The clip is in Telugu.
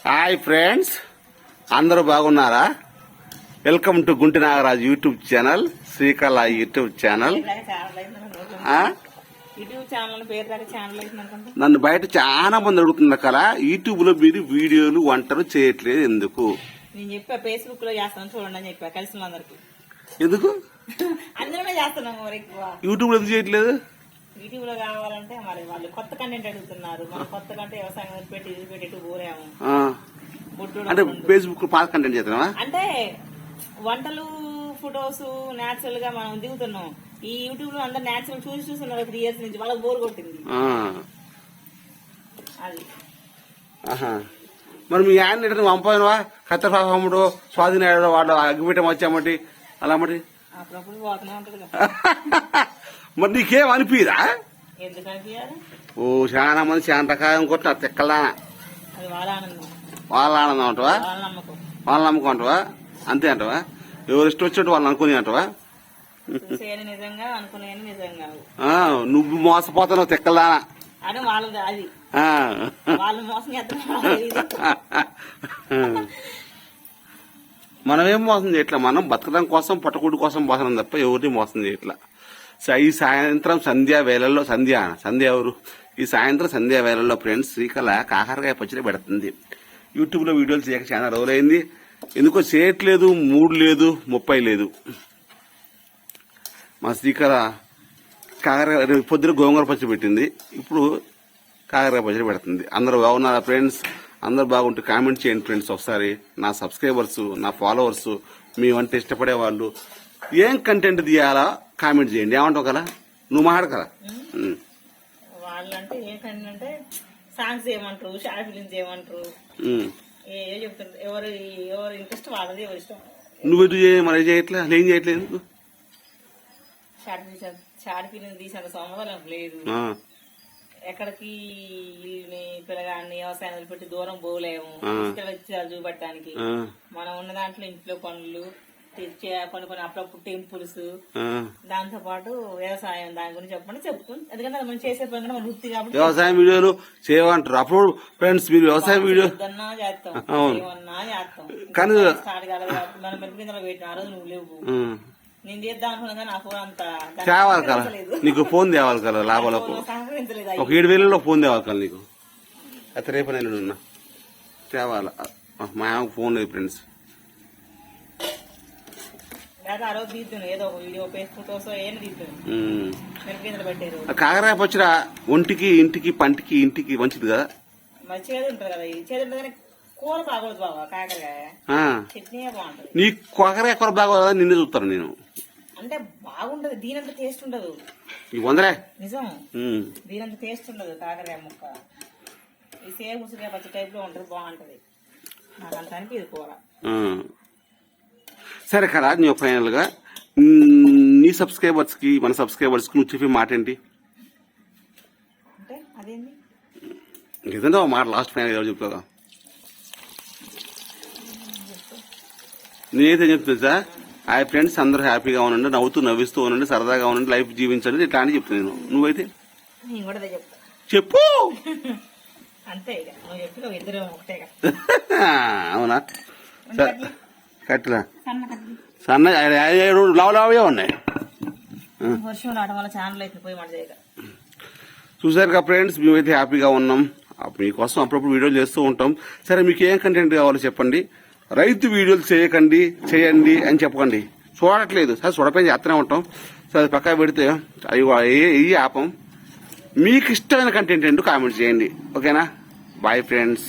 హాయ్ ఫ్రెండ్స్, అందరూ బాగున్నారా? Welcome to Gunti Nagaraju YouTube channel, Srikala YouTube channel. నన్ను బయట చాలా మంది అడుగుతున్నారు కదా, యూట్యూబ్ లో మీరు వీడియోలు వంటలు చేయట్లేదు ఎందుకు? నేను చెప్పా ఫేస్బుక్ లో చేస్తాను చూడండి అని చెప్పా కలిసిన అందరికి. ఎందుకు అందరమే చేస్తున్నాం మరి ఎక్కువ యూట్యూబ్ లో ఎందుకు చేయట్లేదు? యూట్యూబ్ లో కావాలంటే మరి వాళ్ళు కొత్త కంటెంట్ అడుగుతున్నారు. మనం కొత్త కంటే వ్యవసాయం పెట్టి ఇది పెట్టి పోరాము. అంటే ఫేస్బుక్ లో పాత కంటెంట్ చేస్తున్నావా? అంటే వంటలు ఫొటోస్ నేచురల్ గా మనం దిగుతున్నాం. ఈ యూట్యూబ్ లో అందరు నేచురల్ చూస్తున్నారు 3 years నుంచి. వాళ్ళకి బోర్ కొట్టింది అది. మరి మీ ఆయన ఎక్కడ పంపావా? కత్తపాముడు స్వాధీనాడు వాళ్ళు అగ్గిపెట్టం వచ్చామటి అలా మరి అప్పుడప్పుడు పోతూనే ఉంటది. మరి నీకేం అనిపిరా? ఎందుకు అనిపించాలి? ఓ చాలా మంది చాలా రకాయం కొట్టిన తెక్కలానా. అది వాళ్ళ ఆనందం. వాళ్ళ ఆనందం అంటవా? వాళ్ళ నమ్మకం. వాళ్ళ నమ్మకం అంటవా? అంతే అంటవా? ఎవరు ఇష్టం వచ్చినట్టు వాళ్ళు అనుకుని అంటవా? నిజంగా అనుకునేది నిజంగా నువ్వు మోసపోతావు తెక్కలానా అని వాళ్ళది. అది వాళ్ళు మోసం చేస్తున్నారు. మనమేం మోసం చేయట్లా. మనం బతకడం కోసం పట్టుకుడు కోసం మోసం తప్ప ఎవరిని మోసం చేయట్లా. ఈ సాయంత్రం సంధ్యా వేళల్లో సంధ్య ఎవరు? ఈ సాయంత్రం సంధ్యా వేళల్లో ఫ్రెండ్స్ శ్రీకళ కాకరకాయ పచ్చడి పెడుతుంది. యూట్యూబ్ లో వీడియోలు చేయక చాలా రోజులైంది. ఎందుకో చేయట్లేదు, మూడు లేదు, 30 లేదు. మా శ్రీకళ కాకరకాయ పొద్దున గోంగూర పచ్చడి పెట్టింది, ఇప్పుడు కాకరకాయ పచ్చడి పెడుతుంది. అందరూ బాగున్నారా ఫ్రెండ్స్? అందరు బాగుంటే కామెంట్ చేయండి ఫ్రెండ్స్. ఒకసారి నా సబ్స్క్రైబర్స్, నా ఫాలోవర్స్, మీ వంట ఇష్టపడే వాళ్ళు ఏం కంటెంట్ తీయాలా కామెంట్ చేయండి. ఏమంటావు కదా, నువ్వు మాట్లాడు కదా. వాళ్ళంటే ఏ కంటెంట్ అంటే సాంగ్స్ ఏమంటారు, షార్ట్ ఫిలిమ్స్ ఏమంటారు, ఏ చెప్తారు. ఎవరు ఇంట్రెస్ట్ వాళ్ళది, ఎవరి ఇష్టం. నువ్వు మరి చేయట్లే, ఏం చేయట్లేదు. షార్ట్ ఫిలిం తీసిన సంవత్సరం లేదు. ఎక్కడికి పిల్లగాన్ని వ్యవసాయం పెట్టి దూరం పోలేము. చూపట్టడానికి మనం ఉన్న దాంట్లో ఇంట్లో పనులు, కొన్ని అప్పుడప్పుడు టెంపుల్స్, దాంతో పాటు వ్యవసాయం దాని గురించి చెప్పండి చెప్పుకుంటాం. ఎందుకంటే మనం చేసే పని మన వృత్తి కాబట్టి వ్యవసాయం వీడియోలు చేయమంటారు. అప్పుడు ఫ్రెండ్స్ మీరు వ్యవసాయ వీడియో చేస్తాం, ఏమన్నా చేస్తాం. కానీ స్టార్ట్ కాలేదు. మనం మెరుపు పెట్టిన ఆ రోజు నువ్వు లేవు. నేను చేద్దాం అనుకున్నా నా ఫోన్ అంతా తేవాలి కదా, నీకు ఫోన్ తేవాలి కదా. లాభాలకు సహకరించలేదు. ఒక 7,000లో ఫోన్ తేవాలి కదా నీకు. అయితే రేపు నేను ఉన్నా తేవాల. మా ఫోన్ లేదు ఫ్రెండ్స్. ఆ రోజు తీద్దాను ఏదో వీడియో ఫేస్బుక్ ఏం తీద్దాను. మెరుపు పెట్టారు. కాకరకాయ పచ్చడి ఒంటికి, ఇంటికి, పంటికి, ఇంటికి మంచిది కదా. మంచిగా ఉంటుంది కదా. చేదు ఉంటుంది కానీ కూర బాగోదు బాబా. కాకరకాయ చట్నీ బాగుంటది. నీ కాకరకాయ కూర బాగోదా? నిన్ను చూస్తాను నేను. అంటే బాగుంటది, దీనంత టేస్ట్ ఉండదు. నిజం, దీనంత టేస్ట్ ఉండదు కాకరకాయ ముక్క. ఈ సేమ్ ఉసిరికాయ పచ్చి టైప్ లో ఉంటది, బాగుంటది. నాకు అంత అనిపిది కూర. సరే కదా, నువ్వు ఫైనల్ గా నీ సబ్స్క్రైబర్స్ కి, మన సబ్స్క్రైబర్స్ కి నువ్వు చెప్పే మాట ఏంటి? అంటే అదేంటి ఏదంటే ఒక మాట లాస్ట్ ఫైనల్ ఎవరు చెప్తాదా? నేనైతే చెప్తున్నా, హాయ్ ఫ్రెండ్స్, అందరూ హ్యాపీగా ఉండండి, నవ్వుతూ నవ్విస్తూ ఉండండి, సరదాగా ఉండండి, లైఫ్ జీవించండి, ఇట్లా అని చెప్తున్నాను. నువ్వైతే చెప్పు. అంతే, అవునా? కట్టెలా సన్న లావే ఉన్నాయి. వర్షం రావడం వల్ల ఛానల్ అయితే పోయి మాట చేయగా. చూసారు కదా ఫ్రెండ్స్, మేమైతే హ్యాపీగా ఉన్నాం. మీకోసం అప్పుడప్పుడు వీడియోలు చేస్తూ ఉంటాం. సరే, మీకు ఏం కంటెంట్ కావాలో చెప్పండి. రైతు వీడియోలు చేయండి అని చెప్పకండి. చూడట్లేదు సరే, చూడపై చేస్తూనే ఉంటాం. సరే, పక్కా పెడితే అవి ఆపం. మీకు ఇష్టమైన కంటెంట్ ఏంటో కామెంట్ చేయండి. ఓకేనా? Bye friends.